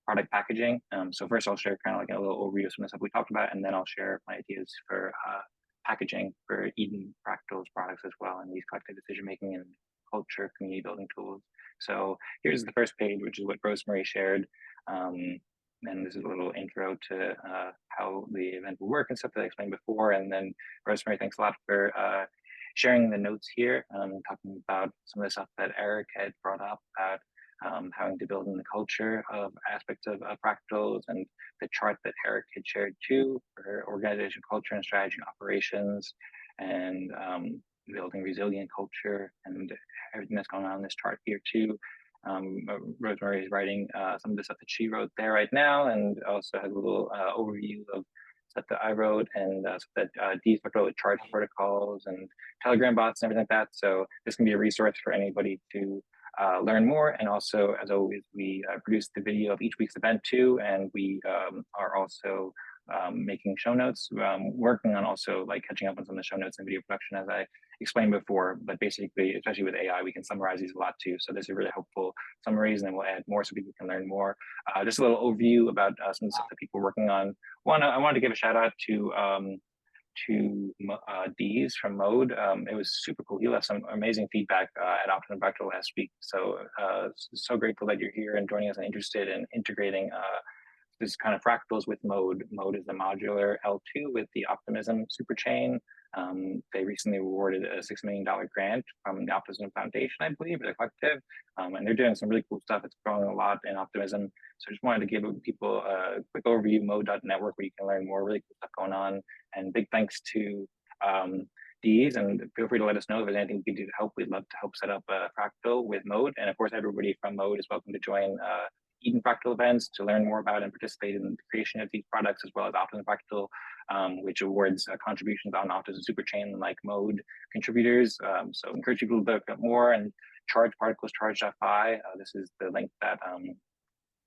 [SPEAKER 1] product packaging. So first I'll share kind of like a little overview of some of the stuff we talked about, and then I'll share my ideas for packaging for Eden Fractal's products as well, and these collective decision-making and culture community building tools. So here's the first page, which is what Rosmari shared. And this is a little intro to how the event will work and stuff that I explained before. And then Rosmari, thanks a lot for sharing the notes here, talking about some of the stuff that Eric had brought up about having to build in the culture of aspects of fractals, and the chart that Eric had shared too for organization culture and strategy and operations, and building resilient culture and everything that's going on in this chart here too. Rosmari is writing some of the stuff that she wrote there right now, and also has a little overview of stuff that I wrote, and stuff that Deez wrote, charge protocols and Telegram bots and everything like that. So this can be a resource for anybody to learn more. And also, as always, we produce the video of each week's event too, and we are also making show notes, working on also like catching up on some of the show notes and video production, as I explained before. But basically, especially with AI, we can summarize these a lot too. So this is really helpful summaries, and then we'll add more so people can learn more. Just a little overview about some of the stuff that people are working on. One, I wanted to give a shout out to Deez from Mode. It was super cool. He left some amazing feedback at Optimism Fractal last week. So so grateful that you're here and joining us and interested in integrating this kind of fractals with Mode. Mode is the modular L2 with the Optimism superchain. They recently awarded a $6 million grant from the Optimism Foundation, I believe, or the collective, and they're doing some really cool stuff. It's growing a lot in Optimism. So I just wanted to give people a quick overview, mode.network, where you can learn more really cool stuff going on. And big thanks to Deez, and feel free to let us know if there's anything we can do to help. We'd love to help set up a fractal with Mode. And of course, everybody from Mode is welcome to join Eden Fractal events to learn more about and participate in the creation of these products, as well as Optimism Fractal, which awards contributions on Optimism Superchain like Mode contributors. So encourage people to look up more and charge particles, charge.fi. This is the link that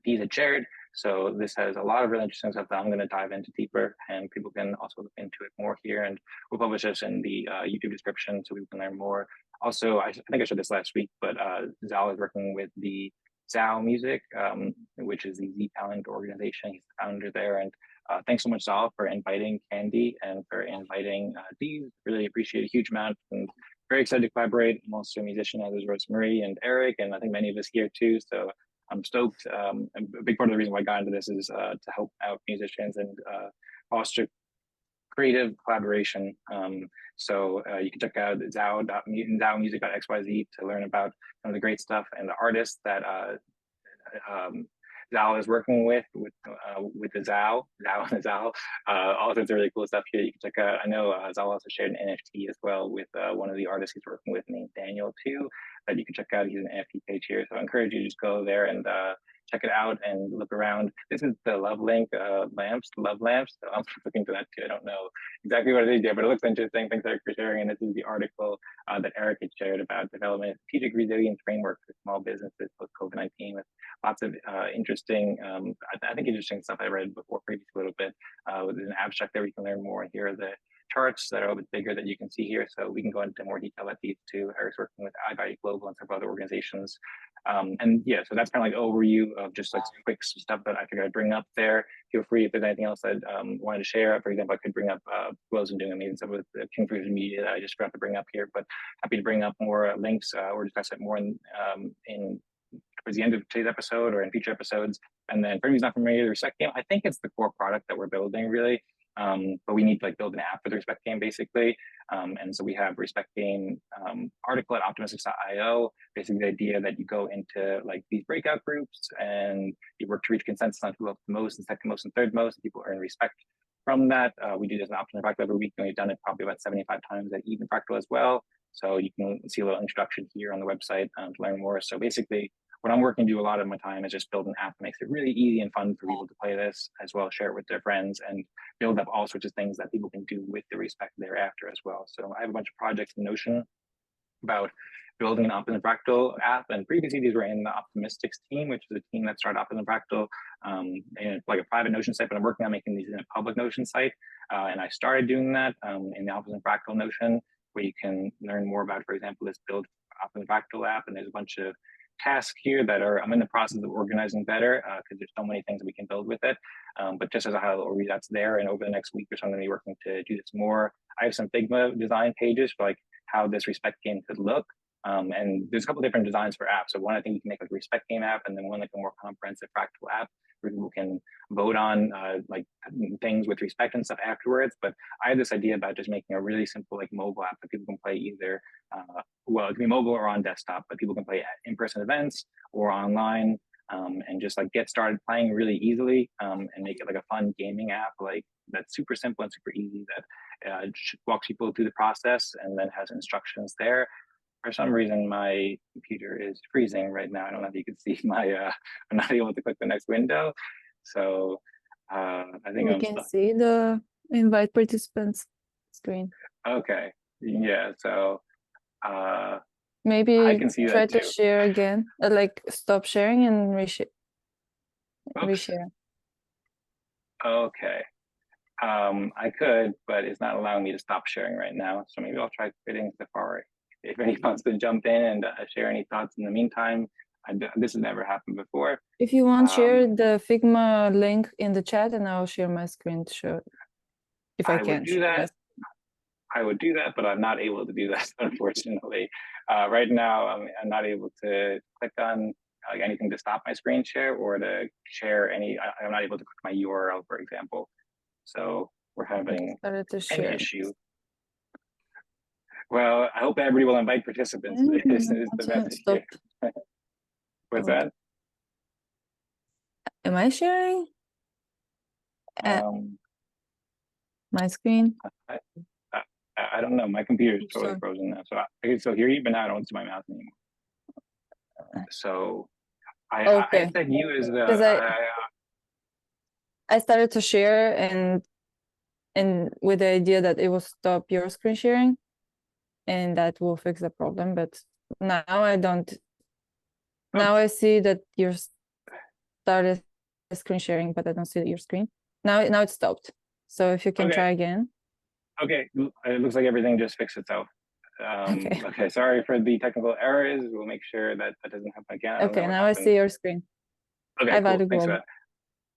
[SPEAKER 1] Deez had shared. So this has a lot of really interesting stuff that I'm going to dive into deeper, and people can also look into it more here. And we'll publish this in the YouTube description so people can learn more. Also, I think I said this last week, but Zaal is working with the Zaal Music, which is the Z Talent organization. He's the founder there. And thanks so much, Zaal, for inviting Candy and for inviting Deez. Really appreciate a huge amount, and very excited to collaborate. I'm also a musician, as is Rosmari and Eric, and I think many of us here too. So I'm stoked. And a big part of the reason why I got into this is to help out musicians and foster creative collaboration. So you can check out zaomusic.xyz to learn about some of the great stuff and the artists that Zaal is working with the Zaal and Zaal. All sorts of really cool stuff here you can check out. I know Zaal also shared an NFT as well with one of the artists he's working with named Daniel too, that you can check out. He's an NFT page here. So I encourage you to just go there and check it out and look around. This is the love lamps. So I'm looking to that too. I don't know exactly what it is yet, but it looks interesting. Thanks, Eric, for sharing. And this is the article that Eric had shared about development of strategic resilience framework for small businesses post COVID-19, with lots of interesting, I think interesting stuff I read before previously a little bit. With an abstract there, we can learn more. And here are the charts that are a little bit bigger that you can see here. So we can go into more detail at these too. Eric's working with iValue Global and several other organizations. And yeah, so that's kind of like overview of just like quick stuff that I figured I'd bring up there. Feel free if there's anything else that wanted to share. For example, I could bring up Will's doing amazing stuff with Kingfisher Media that I just forgot to bring up here, but happy to bring up more links or discuss it more in towards the end of today's episode or in future episodes. And then for anyone who's not familiar with the Respect Game, I think it's the core product that we're building really. But we need to like build an app for the Respect Game basically. And so we have Respect Game article at optimistics.io. Basically the idea that you go into like these breakout groups and you work to reach consensus on who loves the most and second most and third most, and people earn respect from that. We do this in Optimism Fractal every week, and we've done it probably about 75 times at Eden Fractal as well. So you can see a little introduction here on the website to learn more. So basically what I'm working to do a lot of my time is just build an app that makes it really easy and fun for people to play this, as well as share it with their friends and build up all sorts of things that people can do with the Respect thereafter as well. So I have a bunch of projects in Notion about building an Optimism Fractal app. And previously these were in the Optimistics team, which is a team that started Optimism Fractal in like a private Notion site, but I'm working on making these in a public Notion site. And I started doing that in the Optimism Fractal Notion, where you can learn more about, for example, this build Optimism Fractal app. And there's a bunch of tasks here that I'm in the process of organizing better because there's so many things that we can build with it. But just as a high level overview, that's there. And over the next week or so, I'm going to be working to do this more. I have some Figma design pages for like how this Respect Game could look. And there's a couple different designs for apps. So one, I think you can make like a Respect Game app, and then one like a more comprehensive fractal app. where people can vote on like things with respect and stuff afterwards. But I had this idea about just making a really simple like mobile app that people can play either, well, it can be mobile or on desktop, but people can play in-person events or online, and just like get started playing really easily, and make it like a fun gaming app like that's super simple and super easy, that walks people through the process and then has instructions there. For some reason, my computer is freezing right now. I don't know if you can see my, I'm not able to click the next window. So I think
[SPEAKER 6] We
[SPEAKER 1] I'm
[SPEAKER 6] can
[SPEAKER 1] stuck.
[SPEAKER 6] see the invite participants screen.
[SPEAKER 1] Okay, yeah, so
[SPEAKER 6] Maybe
[SPEAKER 1] I can see
[SPEAKER 6] try
[SPEAKER 1] that
[SPEAKER 6] to
[SPEAKER 1] too.
[SPEAKER 6] share again, like stop sharing and
[SPEAKER 1] Oops.
[SPEAKER 6] reshare.
[SPEAKER 1] Okay. I could, but it's not allowing me to stop sharing right now. So maybe I'll try quitting Safari. If anyone wants to jump in and share any thoughts in the meantime, this has never happened before.
[SPEAKER 6] If you want, share the Figma link in the chat, and I'll share my screen to show it. If I
[SPEAKER 1] would
[SPEAKER 6] can.
[SPEAKER 1] do that. I would do that, but I'm not able to do that, unfortunately. Right now, I'm not able to click on like anything to stop my screen share or to share any. I'm not able to click my URL, for example. So we're having
[SPEAKER 6] Started to
[SPEAKER 1] an
[SPEAKER 6] share.
[SPEAKER 1] issue. Well, I hope everybody will invite participants. This is the message here. What's that?
[SPEAKER 6] Am I sharing? My screen?
[SPEAKER 1] I don't know. My computer is totally frozen now. So I can still hear you, but now I don't see my mouse anymore. So I said you as the.
[SPEAKER 6] I started to share and with the idea that it will stop your screen sharing, and that will fix the problem. But now I don't. Now I see that you started screen sharing, but I don't see your screen. Now it stopped. So if you can try again.
[SPEAKER 1] Okay, it looks like everything just fixed itself. Okay, sorry for the technical errors. We'll make sure that that doesn't happen again.
[SPEAKER 6] Okay, now I see your screen.
[SPEAKER 1] Okay, cool. Thanks for that.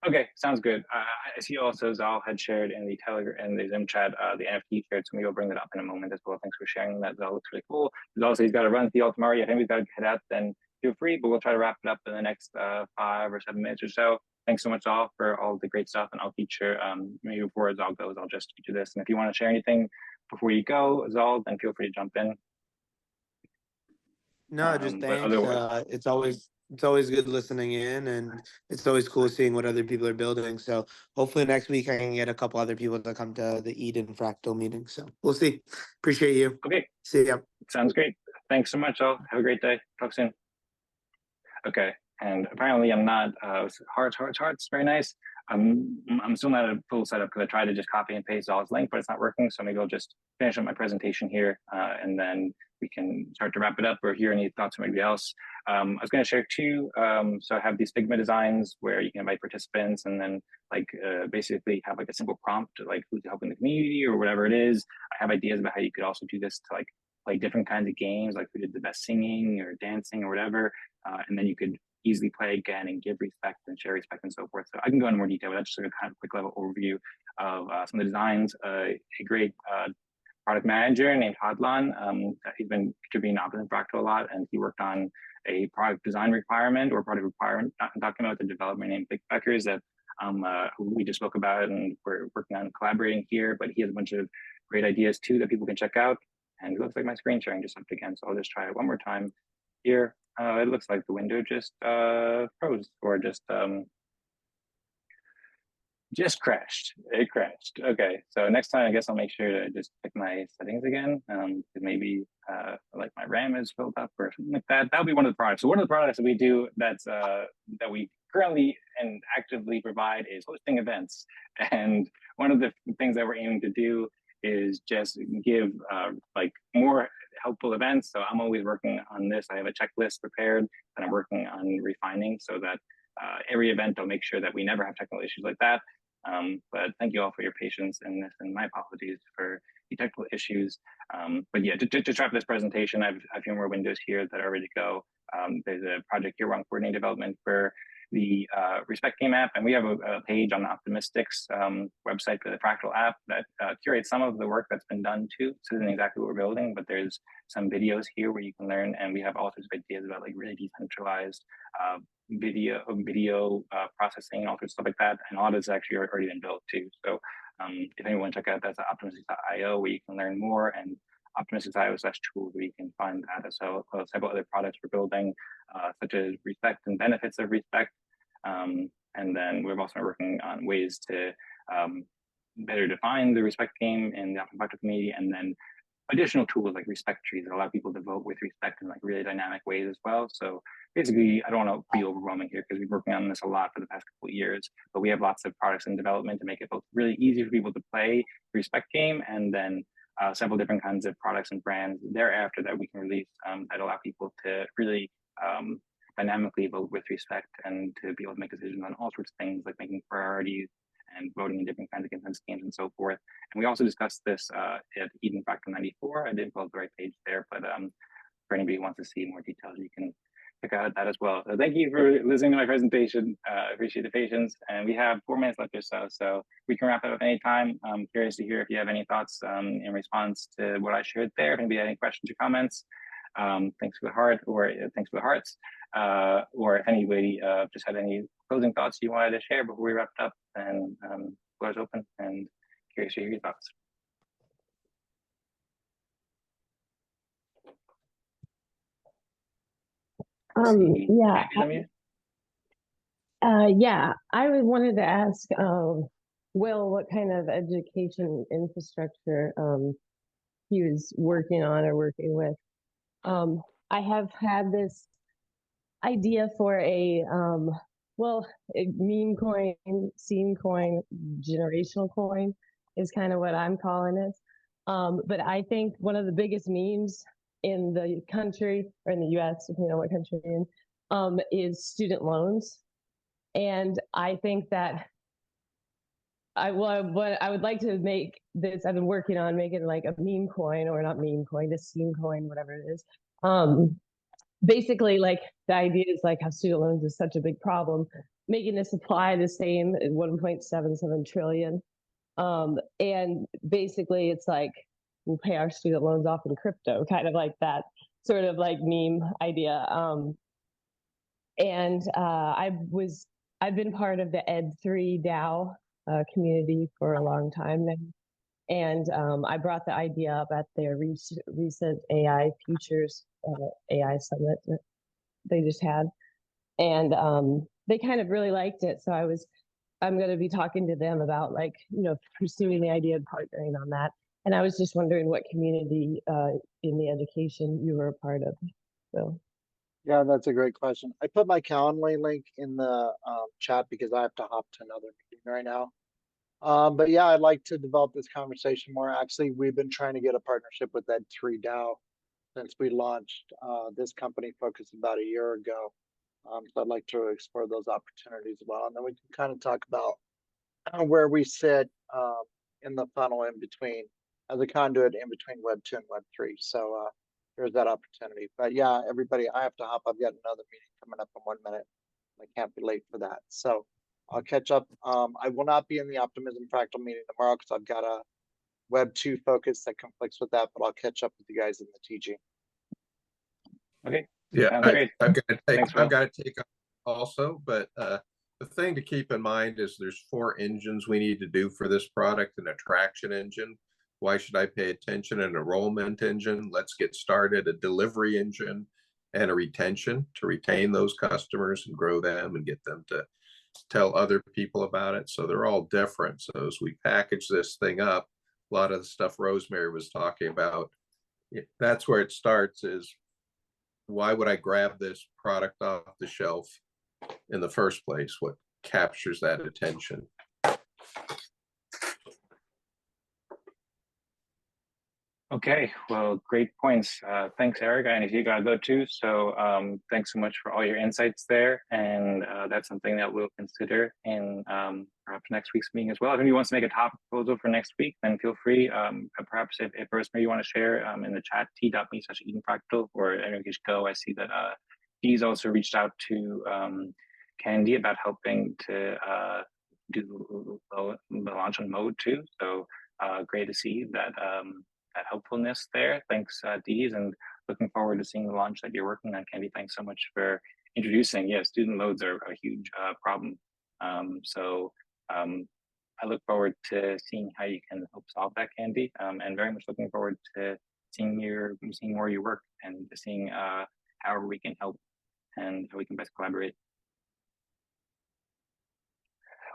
[SPEAKER 1] Okay, sounds good. I see also Zaal had shared in the Telegram and the Zoom chat the NFT shared, so maybe I'll bring that up in a moment as well. Thanks for sharing that. Zaal looks really cool. Zaal says he's got to run to the Ultimari. I think we've got to head out. Then feel free, but we'll try to wrap it up in the next 5 or 7 minutes or so. Thanks so much, Zaal, for all the great stuff, and I'll feature. Maybe before Zaal goes, I'll just feature this. And if you want to share anything before you go, Zaal, then feel free to jump in.
[SPEAKER 3] No, just thanks. It's always good listening in, and it's always cool seeing what other people are building. So hopefully next week I can get a couple other people to come to the Eden Fractal meeting. So we'll see. Appreciate you.
[SPEAKER 1] Okay.
[SPEAKER 3] See ya.
[SPEAKER 1] Sounds great. Thanks so much, all. Have a great day. Talk soon. Okay. And apparently I'm not hearts. Very nice. I'm still not a full setup because I tried to just copy and paste Zaal's link, but it's not working. So maybe I'll just finish up my presentation here, and then we can start to wrap it up or hear any thoughts from anybody else. I was going to share 2. So I have these Figma designs where you can invite participants and then like basically have like a simple prompt, like who's helping the community or whatever it is. I have ideas about how you could also do this to like play different kinds of games, like who did the best singing or dancing or whatever. And then you could easily play again and give respect and share respect and so forth. So I can go into more detail, but that's just a kind of quick level overview of some of the designs. A great product manager named Hadlan, he's been contributing to Optimism Fractal a lot, and he worked on a product design requirement or product requirement document with the developer named Big Beckers that we just spoke about, and we're working on collaborating here, but he has a bunch of great ideas too that people can check out. And it looks like my screen sharing just stopped again, so I'll just try it one more time here. It looks like the window just froze or just crashed. It crashed. Okay, so next time I guess I'll make sure to just check my settings again. Because maybe like my RAM is filled up or something like that. That'll be one of the products. So one of the products that we do that's that we currently and actively provide is hosting events. And one of the things that we're aiming to do is just give like more helpful events. So I'm always working on this. I have a checklist prepared that I'm working on refining so that every event I'll make sure that we never have technical issues like that. But thank you all for your patience in this, and my apologies for the technical issues. But yeah, to wrap this presentation, I have a few more windows here that are ready to go. There's a project here on coordinating development for the respect game app, and we have a page on the Optimistics website for the Fractal app that curates some of the work that's been done too. So this isn't exactly what we're building, but there's some videos here where you can learn, and we have all sorts of ideas about like really decentralized video processing and all sorts of stuff like that. And all of it's actually already been built too. So if anyone check out, that's optimistics.io where you can learn more, and optimistics.io/tools where you can find that as well as several other products we're building, such as respect and benefits of respect. And then we're also working on ways to better define the respect game in the Optimism Fractal community, and then additional tools like respect trees that allow people to vote with respect in like really dynamic ways as well. So basically, I don't want to be overwhelming here because we've been working on this a lot for the past couple of years, but we have lots of products in development to make it both really easy for people to play the respect game, and then several different kinds of products and brands thereafter that we can release that allow people to really dynamically vote with respect and to be able to make decisions on all sorts of things like making priorities and voting in different kinds of consensus games and so forth. And we also discussed this at Eden Fractal 94. I didn't pull up the right page there, but for anybody who wants to see more details, you can check out that as well. So thank you for listening to my presentation. I appreciate the patience. And we have 4 minutes left or so, so we can wrap it up any time. I'm curious to hear if you have any thoughts in response to what I shared there. If anybody had any questions or comments, thanks for the heart, or thanks for the hearts, or if anybody just had any closing thoughts you wanted to share before we wrap it up, then floor is open and curious to hear your thoughts.
[SPEAKER 5] I wanted to ask Will what kind of education infrastructure he was working on or working with. I have had this idea for a meme coin, scene coin, generational coin is kind of what I'm calling it. But I think one of the biggest memes in the country, or in the US, depending on what country you're in, is student loans. And I think that I would like to make this, I've been working on making like a meme coin, or not meme coin, a scene coin, whatever it is. Basically, like the idea is like how student loans is such a big problem, making the supply the same at 1.77 trillion. And basically it's like, we'll pay our student loans off in crypto, kind of like that sort of like meme idea. I've been part of the Ed3 DAO community for a long time now. And I brought the idea up at their recent AI Futures AI Summit that they just had. And they kind of really liked it. So I'm going to be talking to them about like, pursuing the idea of partnering on that. And I was just wondering what community in the education you were a part of, Bill.
[SPEAKER 7] Yeah, that's a great question. I put my Calendly link in the chat because I have to hop to another meeting right now. But yeah, I'd like to develop this conversation more. Actually, we've been trying to get a partnership with Ed3 DAO since we launched this company focus about a year ago. So I'd like to explore those opportunities as well. And then we can kind of talk about where we sit in the funnel in between, as a conduit in between Web 2 and Web 3. So there's that opportunity. But yeah, everybody, I have to hop. I've got another meeting coming up in 1 minute. I can't be late for that. So I'll catch up. I will not be in the Optimism Fractal meeting tomorrow because I've got a Web 2 focus that conflicts with that, but I'll catch up with you guys in the TG.
[SPEAKER 1] Okay.
[SPEAKER 2] Yeah, I've got to take also, but the thing to keep in mind is there's 4 engines we need to do for this product: an attraction engine. Why should I pay attention? An enrollment engine. Let's get started. A delivery engine, and a retention to retain those customers and grow them and get them to tell other people about it. So they're all different. So as we package this thing up, a lot of the stuff Rosmari was talking about, that's where it starts. Is why would I grab this product off the shelf in the first place? What captures that attention?
[SPEAKER 1] Okay, well, great points. Thanks, Eric. And if you gotta go too, so thanks so much for all your insights there. And that's something that we'll consider in perhaps next week's meeting as well. If anybody wants to make a topic proposal for next week, then feel free. Perhaps if Rosmari you want to share in the chat, t.me/Eden Fractal, or anyone can just go. I see that Deez also reached out to Candy about helping to do the launch on Mode too. So great to see that that helpfulness there. Thanks, Deez, and looking forward to seeing the launch that you're working on, Candy. Thanks so much for introducing. Yeah, student loads are a huge problem. I look forward to seeing how you can help solve that, Candy, and very much looking forward to seeing more of your work and seeing how we can help and how we can best collaborate.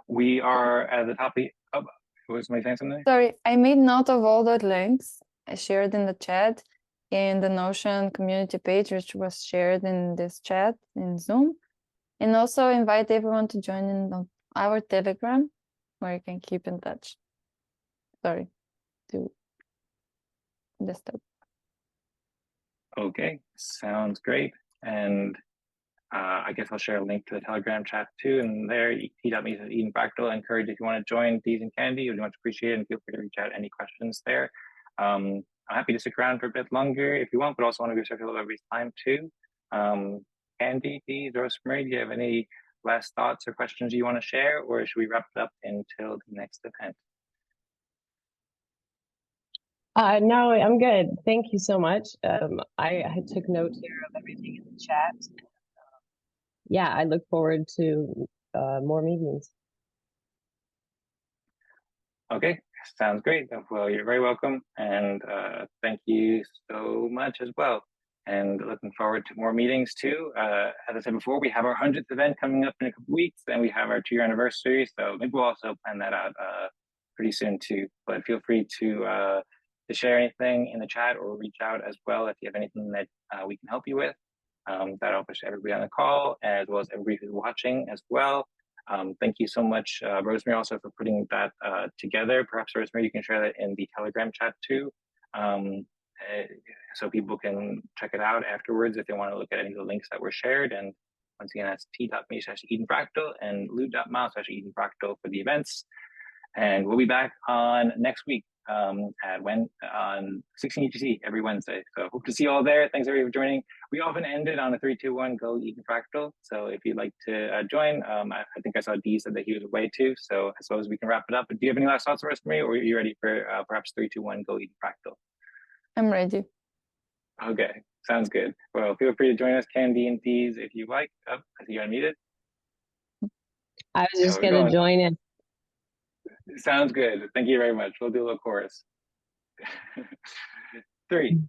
[SPEAKER 1] We are at the top of, was somebody saying something?
[SPEAKER 6] Sorry, I made note of all the links I shared in the chat in the Notion community page, which was shared in this chat in Zoom. And also invite everyone to join in our Telegram, where you can keep in touch. Sorry to disturb.
[SPEAKER 1] Okay, sounds great. And I guess I'll share a link to the Telegram chat too. And there, t.me/Eden Fractal. I encourage if you want to join Deez and Candy, we'd much appreciate it. And feel free to reach out any questions there. I'm happy to stick around for a bit longer if you want, but also want to be respectful of everybody's time too. Candy, Deez, Rosmari, do you have any last thoughts or questions you want to share, or should we wrap it up until the next event?
[SPEAKER 5] No, I'm good. Thank you so much. I took note here of everything in the chat. Yeah, I look forward to more meetings.
[SPEAKER 1] Okay, sounds great. Well, you're very welcome. And thank you so much as well. And looking forward to more meetings too. As I said before, we have our 100th event coming up in a couple weeks, and we have our 2-year anniversary. So maybe we'll also plan that out pretty soon too. But feel free to share anything in the chat or reach out as well if you have anything that we can help you with. That'll push everybody on the call, as well as everybody who's watching as well. Thank you so much, Rosmari, also for putting that together. Perhaps, Rosmari, you can share that in the Telegram chat too, so people can check it out afterwards if they want to look at any of the links that were shared. And once again, that's t.me/Eden Fractal and lu.ma/Eden Fractal for the events. And we'll be back on next week on 16 UTC every Wednesday. So hope to see you all there. Thanks everybody for joining. We often end it on a 3, 2, 1, go Eden Fractal. So if you'd like to join, I think I saw Deez said that he was away too. So I suppose we can wrap it up. But do you have any last thoughts for us, Marie, or are you ready for perhaps 3, 2, 1, go Eden Fractal?
[SPEAKER 6] I'm ready.
[SPEAKER 1] Okay, sounds good. Well, feel free to join us, Candy and Deez, if you like. I think you're unmuted.
[SPEAKER 5] I was just going to join in.
[SPEAKER 1] Sounds good. Thank you very much. We'll do a little chorus. 3,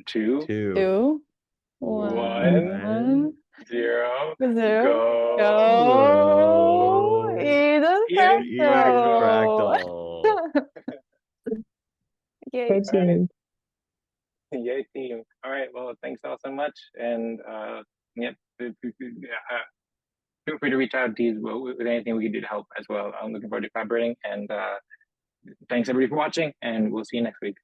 [SPEAKER 1] 2, 1, 0,
[SPEAKER 6] go Eden
[SPEAKER 4] Fractal.
[SPEAKER 5] Yay team.
[SPEAKER 1] Yay team. All right. Well, thanks all so much. And yep. Feel free to reach out, Deez, with anything we can do to help as well. I'm looking forward to collaborating. And thanks everybody for watching, and we'll see you next week.